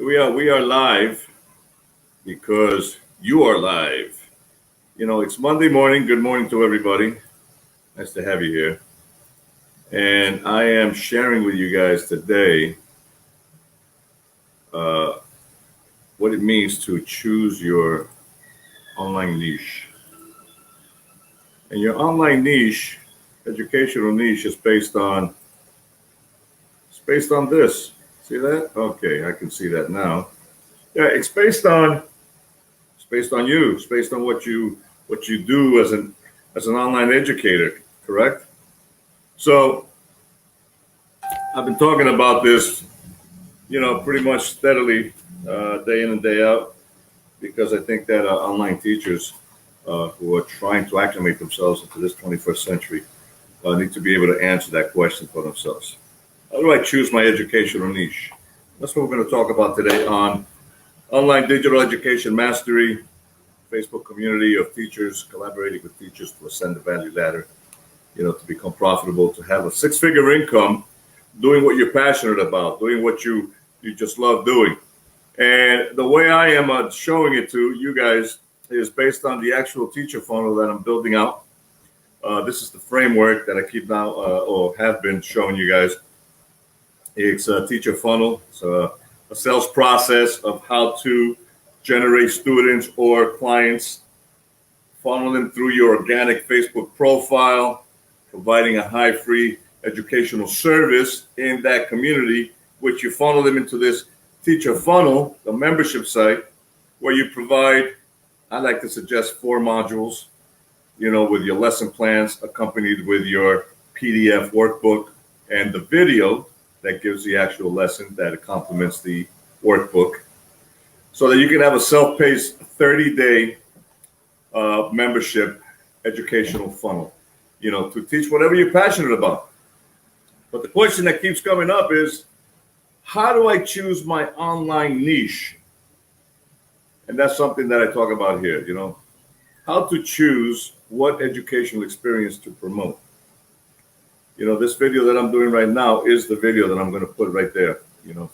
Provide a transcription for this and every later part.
We are live because you are live. It's Monday morning. Good morning to everybody. Nice to have you here. And I am sharing with you guys today what it means to choose your online niche. And your online niche, educational niche, is based on this. See that? Okay, I can see that now. Yeah, it's based on you. It's based on what you do as an online educator, correct? So I've been talking about this, pretty much steadily, day in and day out, because I think that online teachers who are trying to acclimate themselves into this 21st century need to be able to answer that question for themselves. How do I choose my educational niche? That's what we're going to talk about today on Online Digital Education Mastery, Facebook community of teachers collaborating with teachers to ascend the value ladder, to become profitable, to have a six-figure income, doing what you're passionate about, doing what you just love doing. And the way I am showing it to you guys is based on the actual teacher funnel that I'm building out. This is the framework that I keep now or have been showing you guys. It's a teacher funnel. It's a sales process of how to generate students or clients, funnel them through your organic Facebook profile, providing a high free educational service in that community, which you funnel them into this teacher funnel, the membership site, where you provide, I like to suggest 4 modules, with your lesson plans accompanied with your PDF workbook and the video that gives the actual lesson that complements the workbook, so that you can have a self-paced 30-day membership educational funnel, to teach whatever you're passionate about. But the question that keeps coming up is, how do I choose my online niche? And that's something that I talk about here, how to choose what educational experience to promote. This video that I'm doing right now is the video that I'm going to put right there,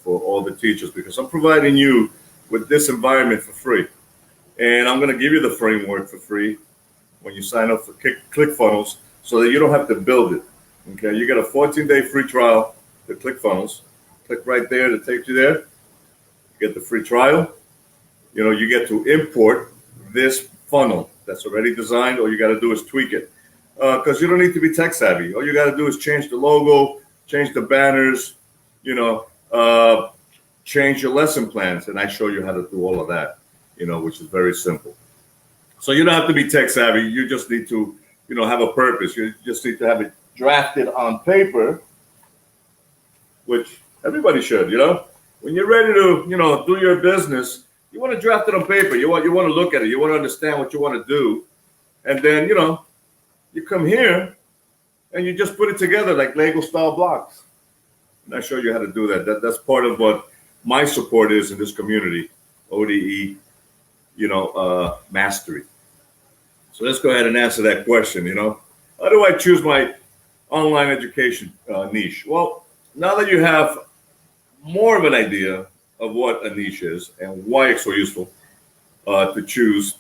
for all the teachers, because I'm providing you with this environment for free. And I'm going to give you the framework for free when you sign up for ClickFunnels, so that you don't have to build it. Okay, you get a 14-day free trial to ClickFunnels. Click right there to take you there. You get the free trial. You get to import this funnel that's already designed. All you got to do is tweak it. Because you don't need to be tech savvy. All you got to do is change the logo, change the banners, change your lesson plans. And I show you how to do all of that, which is very simple. So you don't have to be tech savvy. You just need to, have a purpose. You just need to have it drafted on paper, which everybody should, When you're ready to, do your business, you want to draft it on paper. You want to look at it. You want to understand what you want to do. And then, you come here and you just put it together like Lego style blocks. And I show you how to do that. That's part of what my support is in this community, ODE, mastery. So let's go ahead and answer that question, How do I choose my online education niche? Well, now that you have more of an idea of what a niche is and why it's so useful to choose,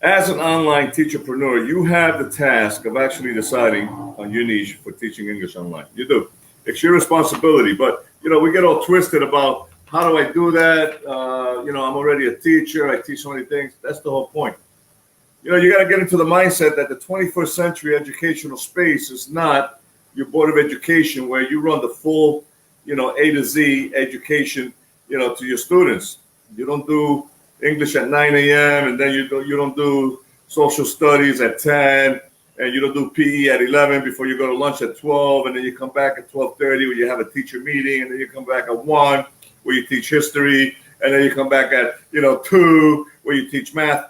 as an online teacherpreneur, you have the task of actually deciding on your niche for teaching English online. You do. It's your responsibility. But, we get all twisted about, how do I do that? I'm already a teacher. I teach so many things. That's the whole point. You got to get into the mindset that the 21st century educational space is not your board of education where you run the full, A to Z education, to your students. You don't do English at 9 a.m. and then you don't do social studies at 10, and you don't do PE at 11 before you go to lunch at 12, and then you come back at 12:30 where you have a teacher meeting, and then you come back at 1 where you teach history, and then you come back at 2 where you teach math.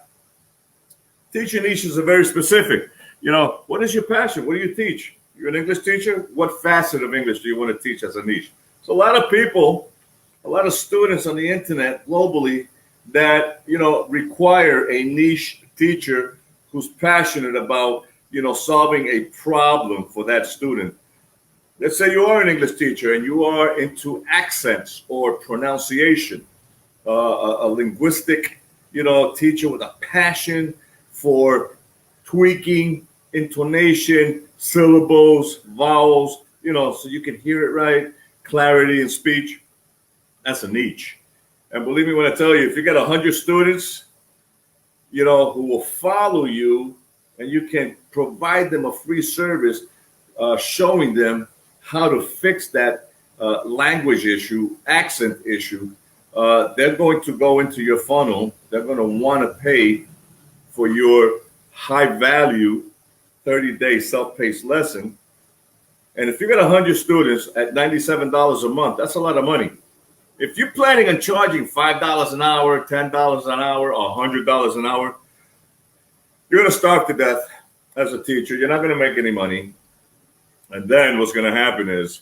Teaching niches are very specific. What is your passion? What do you teach? You're an English teacher. What facet of English do you want to teach as a niche? So a lot of people, a lot of students on the internet globally that, require a niche teacher who's passionate about, solving a problem for that student. Let's say you are an English teacher and you are into accents or pronunciation, a linguistic, teacher with a passion for tweaking intonation, syllables, vowels, so you can hear it right, clarity in speech. That's a niche. And believe me when I tell you, if you got 100 students, who will follow you, and you can provide them a free service, showing them how to fix that language issue, accent issue, they're going to go into your funnel. They're going to want to pay for your high value 30-day self-paced lesson. And if you got 100 students at $97 a month, that's a lot of money. If you're planning on charging $5 an hour, $10 an hour, or $100 an hour, you're going to starve to death as a teacher. You're not going to make any money. And then what's going to happen is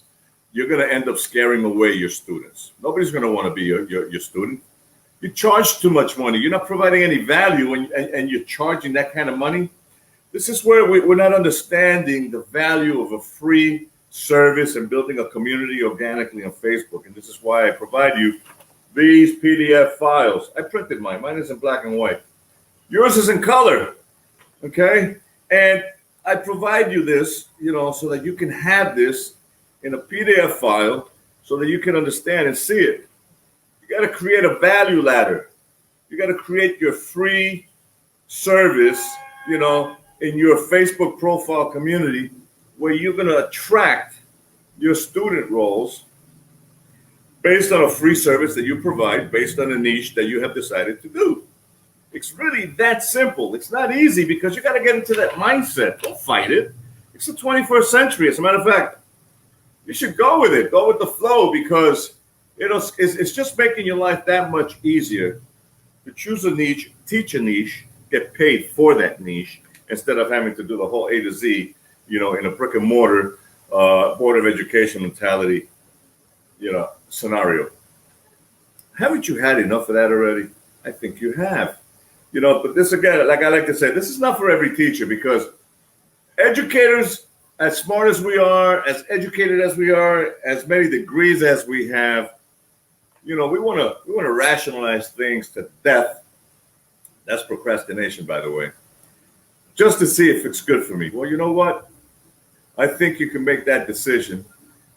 you're going to end up scaring away your students. Nobody's going to want to be your student. You charge too much money. You're not providing any value, and you're charging that kind of money. This is where we're not understanding the value of a free service and building a community organically on Facebook. And this is why I provide you these PDF files. I printed mine. Mine is in black and white. Yours is in color. Okay? And I provide you this, so that you can have this in a PDF file so that you can understand and see it. You got to create a value ladder. You got to create your free service, in your Facebook profile community, where you're going to attract your student roles based on a free service that you provide, based on a niche that you have decided to do. It's really that simple. It's not easy because you got to get into that mindset. Don't fight it. It's the 21st century. As a matter of fact, you should go with it. Go with the flow, because it's just making your life that much easier to choose a niche, teach a niche, get paid for that niche, instead of having to do the whole A to Z, in a brick and mortar board of education mentality, scenario. Haven't you had enough of that already? I think you have. But this, again, like I like to say, this is not for every teacher, because educators, as smart as we are, as educated as we are, as many degrees as we have, we want to rationalize things to death. That's procrastination, by the way. Just to see if it's good for me. Well, you know what? I think you can make that decision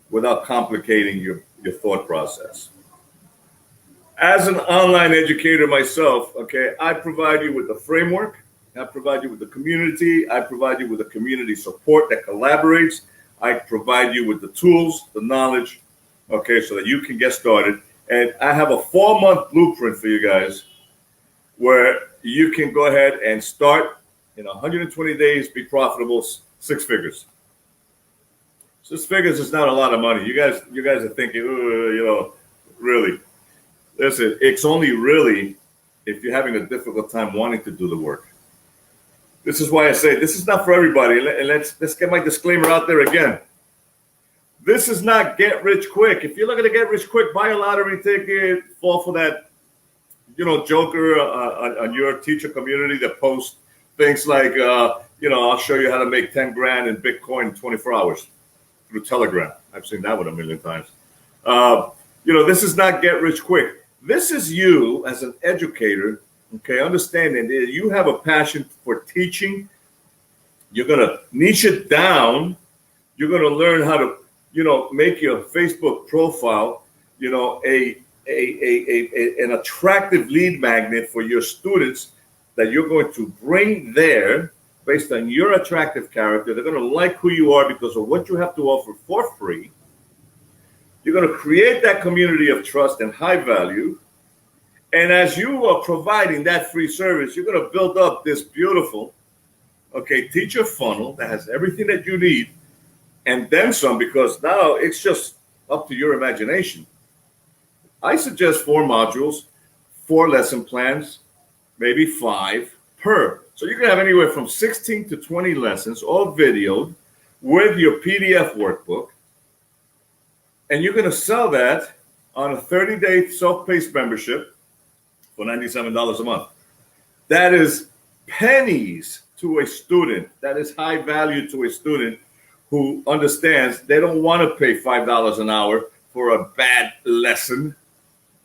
without complicating your thought process. As an online educator myself, okay, I provide you with the framework. I provide you with the community. I provide you with the community support that collaborates. I provide you with the tools, the knowledge, okay, so that you can get started. And I have a 4-month blueprint for you guys where you can go ahead and start in 120 days, be profitable, 6 figures. 6 figures is not a lot of money. You guys are thinking, really. Listen, it's only really if you're having a difficult time wanting to do the work. This is why I say this is not for everybody. And let's get my disclaimer out there again. This is not get rich quick. If you're looking to get rich quick, buy a lottery ticket, fall for that, joker on your teacher community that posts things like, I'll show you how to make 10 grand in Bitcoin in 24 hours through Telegram. I've seen that one a million times. This is not get rich quick. This is you as an educator, okay, understanding that you have a passion for teaching. You're going to niche it down. You're going to learn how to, make your Facebook profile, an attractive lead magnet for your students that you're going to bring there based on your attractive character. They're going to like who you are because of what you have to offer for free. You're going to create that community of trust and high value. And as you are providing that free service, you're going to build up this beautiful, teacher funnel that has everything that you need and then some, because now it's just up to your imagination. I suggest 4 modules, 4 lesson plans, maybe 5 per. So you can have anywhere from 16 to 20 lessons, all videoed with your PDF workbook. And you're going to sell that on a 30-day self-paced membership for $97 a month. That is pennies to a student. That is high value to a student who understands they don't want to pay $5 an hour for a bad lesson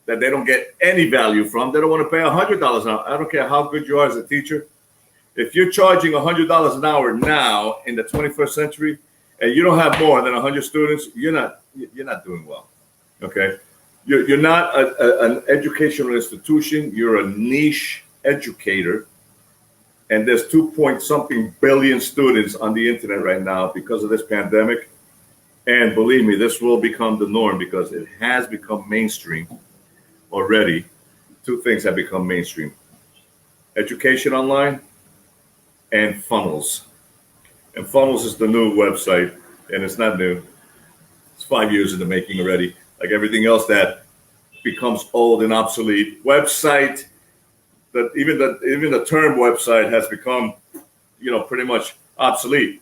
that they don't get any value from. They don't want to pay $100 an hour. I don't care how good you are as a teacher. If you're charging $100 an hour now in the 21st century, and you don't have more than 100 students, you're not doing well. Okay, you're not an educational institution. You're a niche educator, and there's 2-point-something billion students on the internet right now because of this pandemic. And believe me, this will become the norm because it has become mainstream already. Two things have become mainstream: education online and funnels. And Funnels is the new website, and it's not new. It's 5 years in the making already. Like everything else that becomes old and obsolete. Website, that even the term website has become, pretty much obsolete.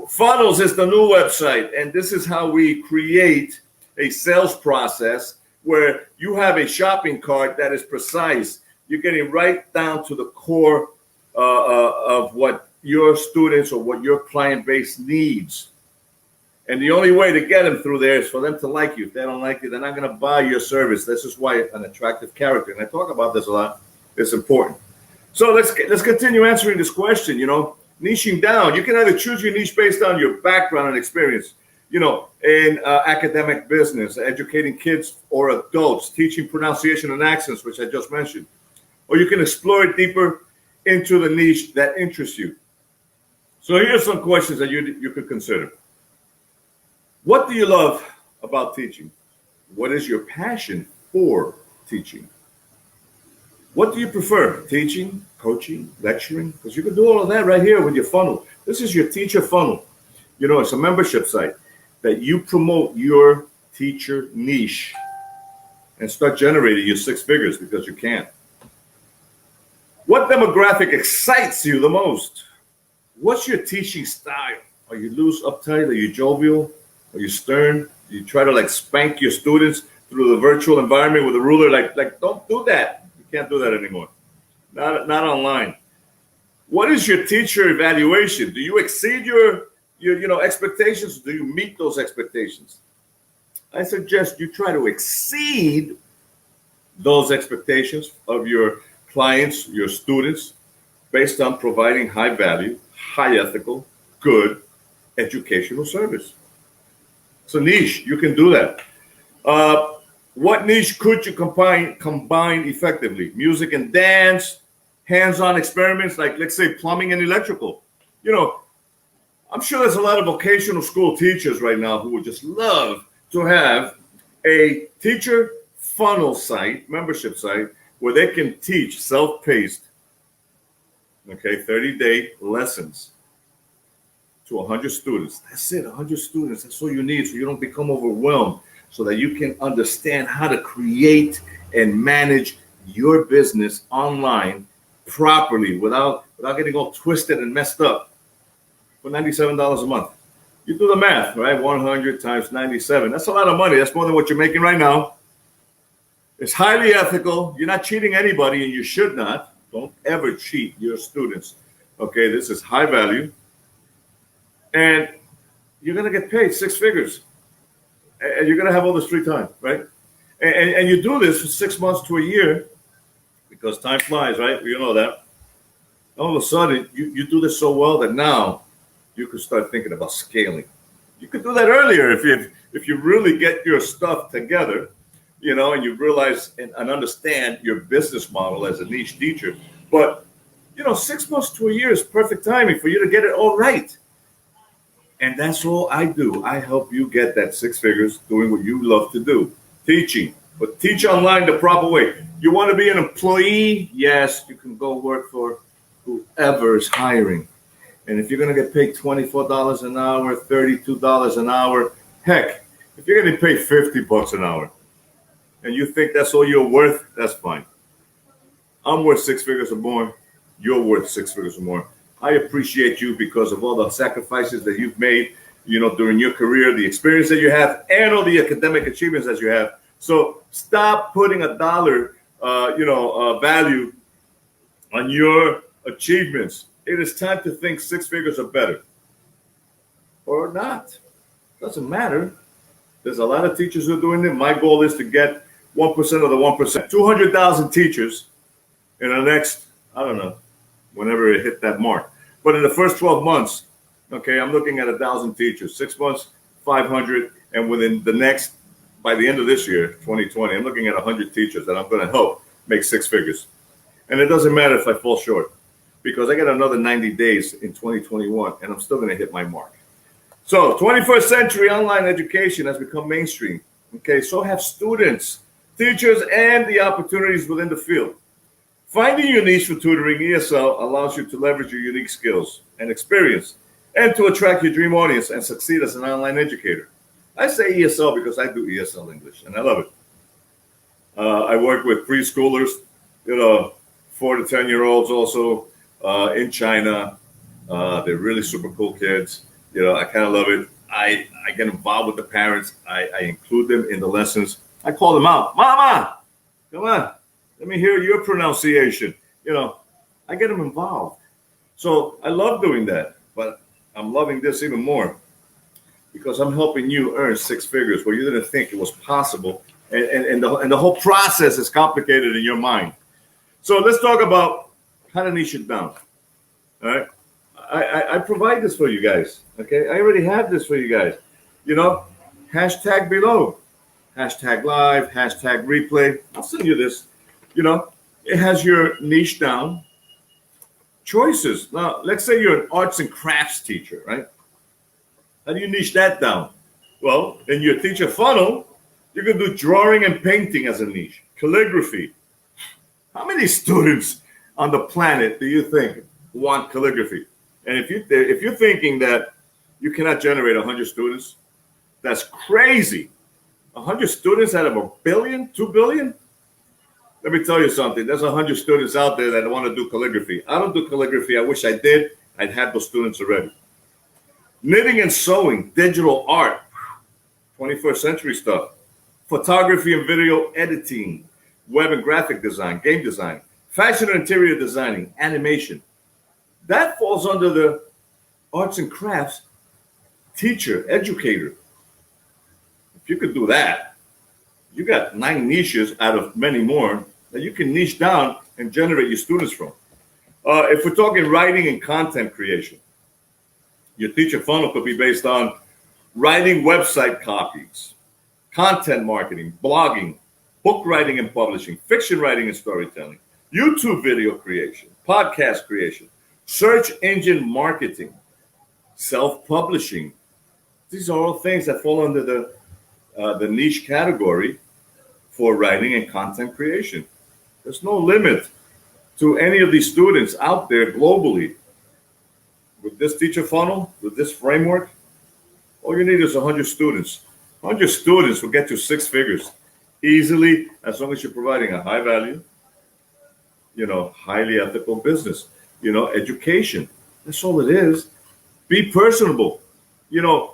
Funnels is the new website, and this is how we create a sales process where you have a shopping cart that is precise. You're getting right down to the core of what your students or what your client base needs. And the only way to get them through there is for them to like you. If they don't like you, they're not going to buy your service. This is why an attractive character, and I talk about this a lot, is important. So let's continue answering this question. Niching down. You can either choose your niche based on your background and experience, in academic business, educating kids or adults, teaching pronunciation and accents, which I just mentioned. Or you can explore it deeper into the niche that interests you. So here's some questions that you could consider. What do you love about teaching? What is your passion for teaching? What do you prefer? Teaching, coaching, lecturing? Because you can do all of that right here with your funnel. This is your teacher funnel. It's a membership site that you promote your teacher niche and start generating your 6 figures because you can. What demographic excites you the most? What's your teaching style? Are you loose, uptight? Are you jovial? Are you stern? Do you try to spank your students through the virtual environment with a ruler? Like don't do that. You can't do that anymore. Not online. What is your teacher evaluation? Do you exceed your expectations? Do you meet those expectations? I suggest you try to exceed those expectations of your clients, your students, based on providing high value, high ethical, good educational service. So niche, you can do that. What niche could you combine effectively? Music and dance, hands-on experiments, like let's say plumbing and electrical. I'm sure there's a lot of vocational school teachers right now who would just love to have a teacher funnel site, membership site, where they can teach self-paced, 30-day lessons to 100 students. That's it, 100 students. That's all you need so you don't become overwhelmed, so that you can understand how to create and manage your business online properly without getting all twisted and messed up for $97 a month. You do the math, right? 100 times 97. That's a lot of money. That's more than what you're making right now. It's highly ethical. You're not cheating anybody, and you should not. Don't ever cheat your students. Okay, this is high value. And you're going to get paid 6 figures. And you're going to have all this free time, right? And you do this for 6 months to a year because time flies, right? You know that. All of a sudden, you do this so well that now you can start thinking about scaling. You could do that earlier if you really get your stuff together, and you realize and understand your business model as a niche teacher. But, 6 months to a year is perfect timing for you to get it all right. And that's all I do. I help you get that 6 figures doing what you love to do, teaching. But teach online the proper way. You want to be an employee? Yes, you can go work for whoever is hiring. And if you're going to get paid $24 an hour, $32 an hour, heck, if you're getting paid $50 an hour and you think that's all you're worth, that's fine. I'm worth 6 figures or more. You're worth 6 figures or more. I appreciate you because of all the sacrifices that you've made, during your career, the experience that you have, and all the academic achievements that you have. So stop putting a dollar, value on your achievements. It is time to think 6 figures or better. or not. Doesn't matter. There's a lot of teachers who are doing it. My goal is to get 1% of the 1%, 200,000 teachers in the next, I don't know, whenever it hit that mark. But in the first 12 months, okay, I'm looking at 1,000 teachers, 6 months, 500. And within the next, by the end of this year, 2020, I'm looking at 100 teachers that I'm going to help make six figures. And it doesn't matter if I fall short, because I got another 90 days in 2021 and I'm still going to hit my mark. So 21st century online education has become mainstream. Okay, so have students, teachers, and the opportunities within the field. Finding your niche for tutoring ESL allows you to leverage your unique skills and experience and to attract your dream audience and succeed as an online educator. I say ESL because I do ESL English and I love it. I work with preschoolers, 4 to 10-year-olds also in China. They're really super cool kids. I kind of love it. I get involved with the parents. I include them in the lessons. I call them out. Mama, come on. Let me hear your pronunciation. I get them involved. So I love doing that. But I'm loving this even more because I'm helping you earn six figures where you didn't think it was possible. And the whole process is complicated in your mind. So let's talk about how to niche it down. All right. I provide this for you guys. Okay. I already have this for you guys. Hashtag below, hashtag live, hashtag replay. I'll send you this. It has your niche down choices. Now, let's say you're an arts and crafts teacher, right? How do you niche that down? Well, in your teacher funnel, you can do drawing and painting as a niche, calligraphy. How many students on the planet do you think want calligraphy? And if you're thinking that you cannot generate 100 students, that's crazy. 100 students out of 1 billion, 2 billion? Let me tell you something. There's 100 students out there that want to do calligraphy. I don't do calligraphy. I wish I did. I'd have those students already. Knitting and sewing, digital art, 21st century stuff. Photography and video editing, web and graphic design, game design, fashion and interior designing, animation. That falls under the arts and crafts teacher, educator. If you could do that, you got 9 niches out of many more that you can niche down and generate your students from. If we're talking writing and content creation, your teacher funnel could be based on writing website copies, content marketing, blogging, book writing and publishing, fiction writing and storytelling, YouTube video creation, podcast creation, search engine marketing, self-publishing. These are all things that fall under the niche category for writing and content creation. There's no limit to any of these students out there globally. With this teacher funnel, with this framework, all you need is 100 students. 100 students will get you 6 figures easily, as long as you're providing a high value, highly ethical business, education. That's all it is. Be personable.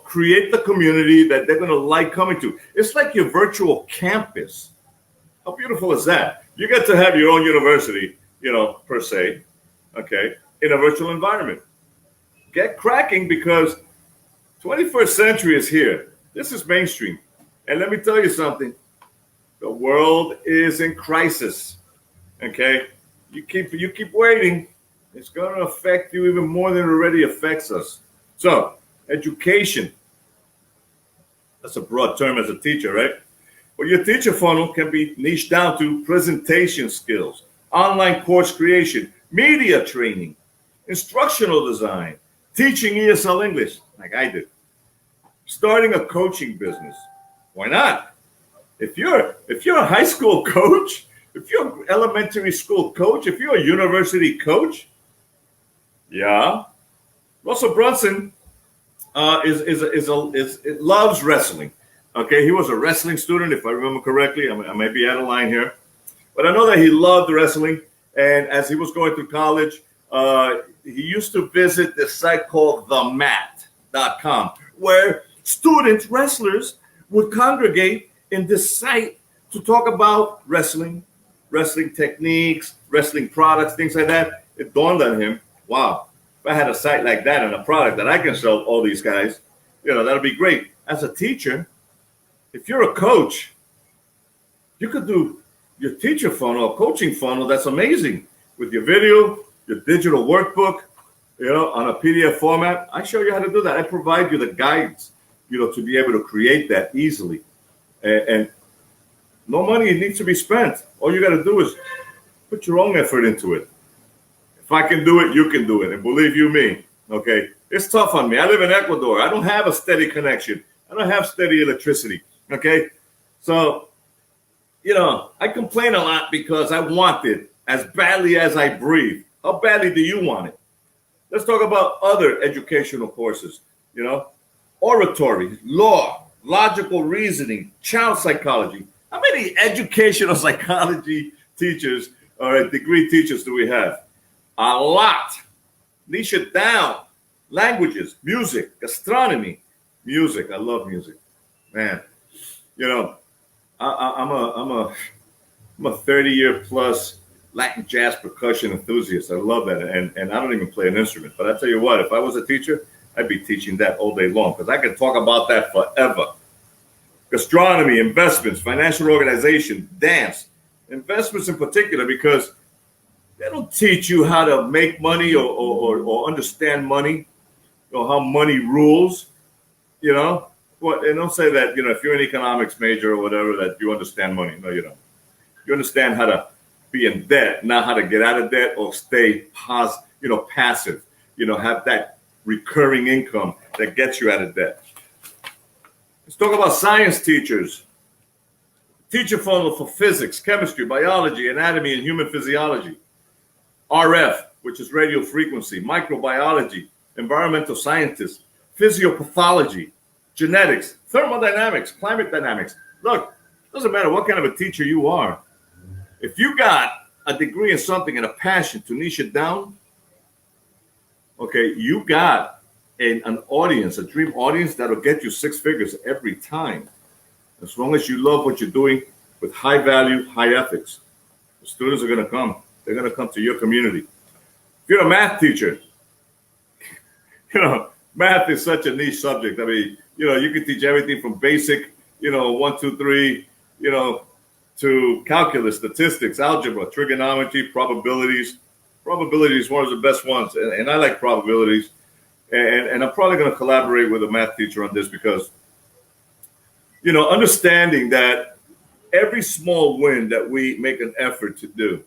Create the community that they're going to like coming to. It's like your virtual campus. How beautiful is that? You get to have your own university, per se, okay, in a virtual environment. Get cracking because 21st century is here. This is mainstream. And let me tell you something. The world is in crisis. Okay? You keep waiting. It's going to affect you even more than it already affects us. So, education. That's a broad term as a teacher, right? But your teacher funnel can be niched down to presentation skills, online course creation, media training, instructional design, teaching ESL English, like I did, starting a coaching business. Why not? If you're a high school coach, if you're an elementary school coach, if you're a university coach, yeah. Russell Brunson loves wrestling. Okay, he was a wrestling student, if I remember correctly. I may be out of line here, but I know that he loved wrestling. And as he was going through college, he used to visit this site called themat.com, where students, wrestlers, would congregate in this site to talk about wrestling techniques, wrestling products, things like that. It dawned on him, wow, if I had a site like that and a product that I can sell all these guys, That'll be great. As a teacher, if you're a coach, you could do your teacher funnel, coaching funnel. That's amazing with your video, your digital workbook, on a PDF format. I show you how to do that. I provide you the guides, to be able to create that easily. And no money needs to be spent. All you got to do is put your own effort into it. If I can do it, you can do it. And believe you me, okay, it's tough on me. I live in Ecuador. I don't have a steady connection. I don't have steady electricity, okay? So, I complain a lot because I want it as badly as I breathe. How badly do you want it? Let's talk about other educational courses, oratory, law, logical reasoning, child psychology. How many educational psychology teachers or degree teachers do we have? A lot. Niche it down. Languages, music, gastronomy, music. I love music, man. I'm a 30-year plus Latin jazz percussion enthusiast. I love that, and I don't even play an instrument. But I tell you what, if I was a teacher, I'd be teaching that all day long because I could talk about that forever. Gastronomy, investments, financial organization, dance, investments in particular, because they don't teach you how to make money or understand money, or how money rules, Well, and don't say that, if you're an economics major or whatever, that you understand money. No, you don't. You understand how to be in debt, not how to get out of debt or stay passive, have that recurring income that gets you out of debt. Let's talk about science teachers. Teacher funnel for physics, chemistry, biology, anatomy, and human physiology. RF, which is radio frequency, microbiology, environmental scientists, physiopathology, genetics, thermodynamics, climate dynamics. Look, it doesn't matter what kind of a teacher you are. If you got a degree in something and a passion to niche it down, okay, you got an audience, a dream audience that'll get you six figures every time. As long as you love what you're doing with high value, high ethics, the students are going to come. They're going to come to your community. If you're a math teacher, math is such a niche subject. I mean, you can teach everything from basic, 1, 2, 3, to calculus, statistics, algebra, trigonometry, probabilities. Probability is one of the best ones, and I like probabilities. And I'm probably going to collaborate with a math teacher on this because, understanding that every small win that we make an effort to do,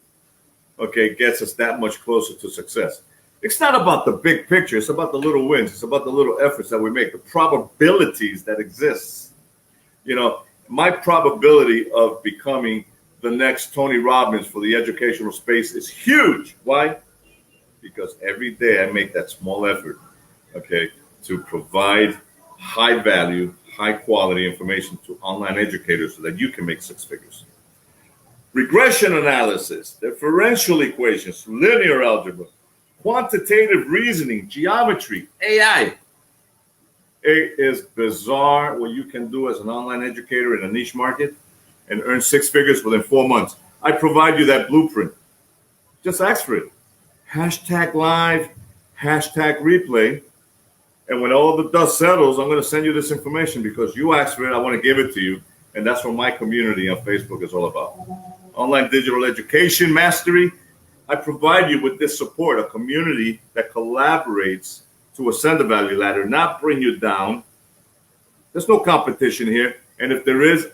okay, gets us that much closer to success. It's not about the big picture. It's about the little wins. It's about the little efforts that we make, the probabilities that exist. My probability of becoming the next Tony Robbins for the educational space is huge. Why? Because every day I make that small effort, okay, to provide high value, high quality information to online educators so that you can make six figures. Regression analysis, differential equations, linear algebra, quantitative reasoning, geometry, AI. It is bizarre what you can do as an online educator in a niche market and earn six figures within 4 months. I provide you that blueprint. Just ask for it. #live, #replay. And when all the dust settles, I'm going to send you this information because you asked for it. I want to give it to you. And that's what my community on Facebook is all about. Online digital education mastery. I provide you with this support, a community that collaborates to ascend the value ladder, not bring you down. There's no competition here. And if there is,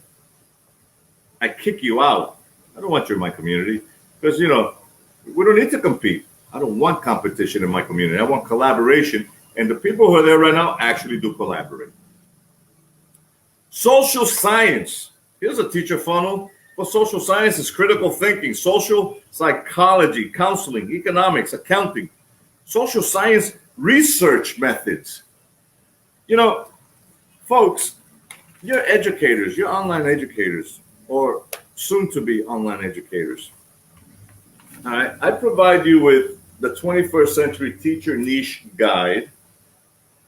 I kick you out. I don't want you in my community because, we don't need to compete. I don't want competition in my community. I want collaboration. And the people who are there right now actually do collaborate. Social science. Here's a teacher funnel for social science is critical thinking, social psychology, counseling, economics, accounting, social science research methods. Folks, you're educators, you're online educators, or soon to be online educators. All right, I provide you with the 21st Century Teacher Niche Guide,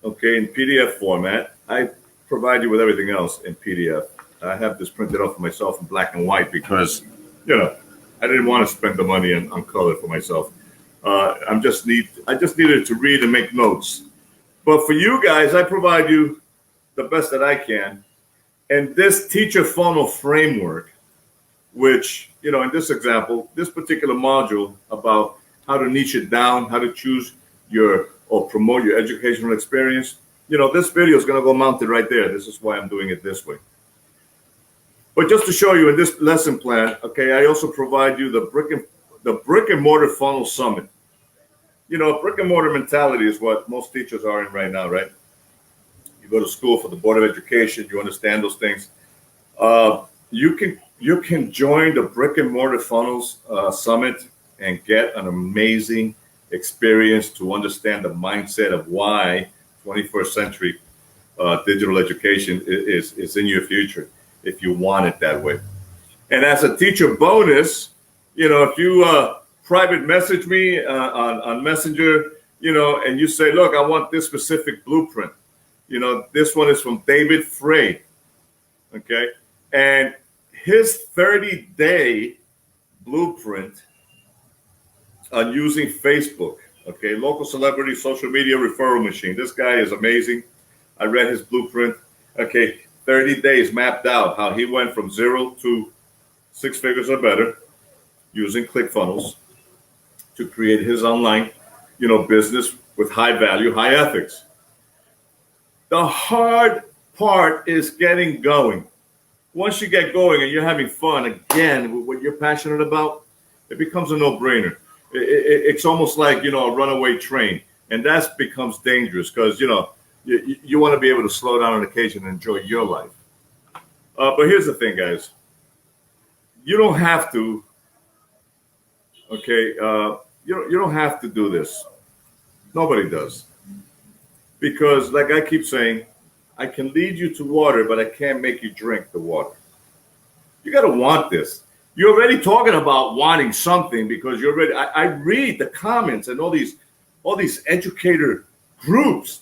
okay, in PDF format. I provide you with everything else in PDF. I have this printed off for myself in black and white because, I didn't want to spend the money on color for myself. I just needed to read and make notes. But for you guys, I provide you the best that I can. And this teacher funnel framework, which, in this example, this particular module about how to niche it down, how to choose or promote your educational experience, this video is going to go mounted right there. This is why I'm doing it this way. But just to show you in this lesson plan, okay, I also provide you the brick and mortar funnel summit. Brick and mortar mentality is what most teachers are in right now, right? You go to school for the Board of Education, you understand those things. You can join the brick and mortar funnels summit and get an amazing experience to understand the mindset of why 21st century digital education is in your future, if you want it that way. And as a teacher bonus, if you private message me on Messenger, and you say, look, I want this specific blueprint. This one is from David Frey, okay? And his 30-day blueprint on using Facebook, okay? Local celebrity social media referral machine. This guy is amazing. I read his blueprint. Okay, 30 days mapped out how he went from 0 to 6 figures or better using ClickFunnels to create his online, business with high value, high ethics. The hard part is getting going. Once you get going and you're having fun again with what you're passionate about, it becomes a no-brainer. It's almost like, a runaway train. And that becomes dangerous because, you want to be able to slow down on occasion and enjoy your life. But here's the thing, guys. You don't have to, okay, you don't have to do this. Nobody does. Because like I keep saying, I can lead you to water, but I can't make you drink the water. You got to want this. You're already talking about wanting something because you're already, I read the comments and all these educator groups,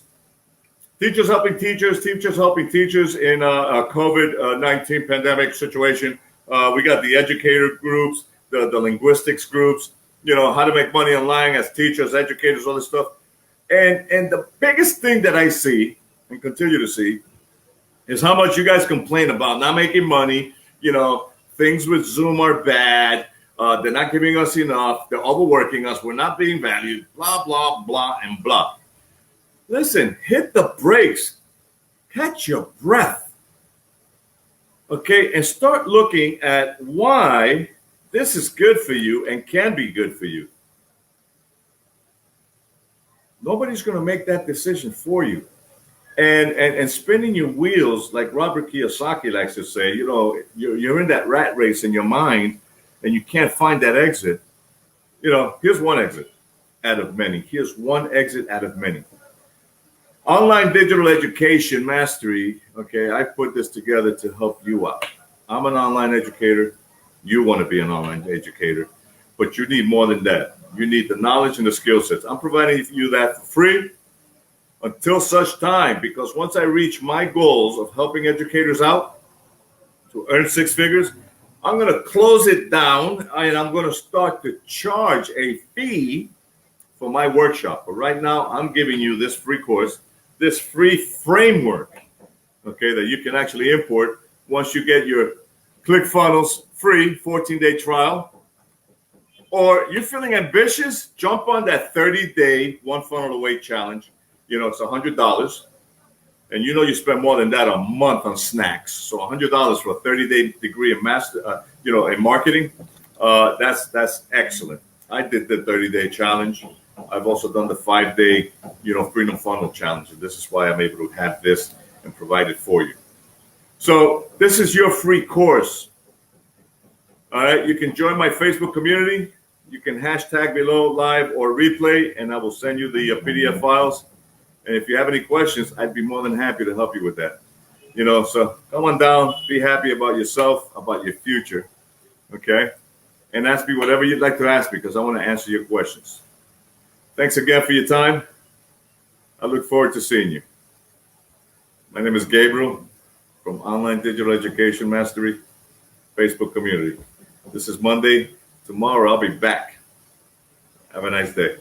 teachers helping teachers helping teachers in a COVID-19 pandemic situation. We got the educator groups, the linguistics groups, how to make money online as teachers, educators, all this stuff. And the biggest thing that I see and continue to see is how much you guys complain about not making money. Things with Zoom are bad. They're not giving us enough. They're overworking us. We're not being valued, blah, blah, blah, and blah. Listen, hit the brakes. Catch your breath. Okay, and start looking at why this is good for you and can be good for you. Nobody's going to make that decision for you. And spinning your wheels, like Robert Kiyosaki likes to say, you're in that rat race in your mind and you can't find that exit. Here's one exit out of many. Here's one exit out of many. Online digital education mastery. Okay, I put this together to help you out. I'm an online educator. You want to be an online educator, but you need more than that. You need the knowledge and the skill sets. I'm providing you that for free until such time, because once I reach my goals of helping educators out to earn 6 figures, I'm going to close it down and I'm going to start to charge a fee for my workshop. But right now, I'm giving you this free course, this free framework, okay, that you can actually import once you get your ClickFunnels free 14-day trial. Or you're feeling ambitious, jump on that 30-day one funnel away challenge. It's $100. And you spend more than that a month on snacks. So $100 for a 30-day degree in master, in marketing. That's excellent. I did the 30-day challenge. I've also done the 5-day, Freedom Funnel challenge. And this is why I'm able to have this and provide it for you. So this is your free course. All right. You can join my Facebook community. You can hashtag below live or replay, and I will send you the PDF files. And if you have any questions, I'd be more than happy to help you with that. So come on down, be happy about yourself, about your future, okay? And ask me whatever you'd like to ask me, because I want to answer your questions. Thanks again for your time. I look forward to seeing you. My name is Gabriel from Online Digital Education Mastery Facebook community. This is Monday. Tomorrow I'll be back. Have a nice day.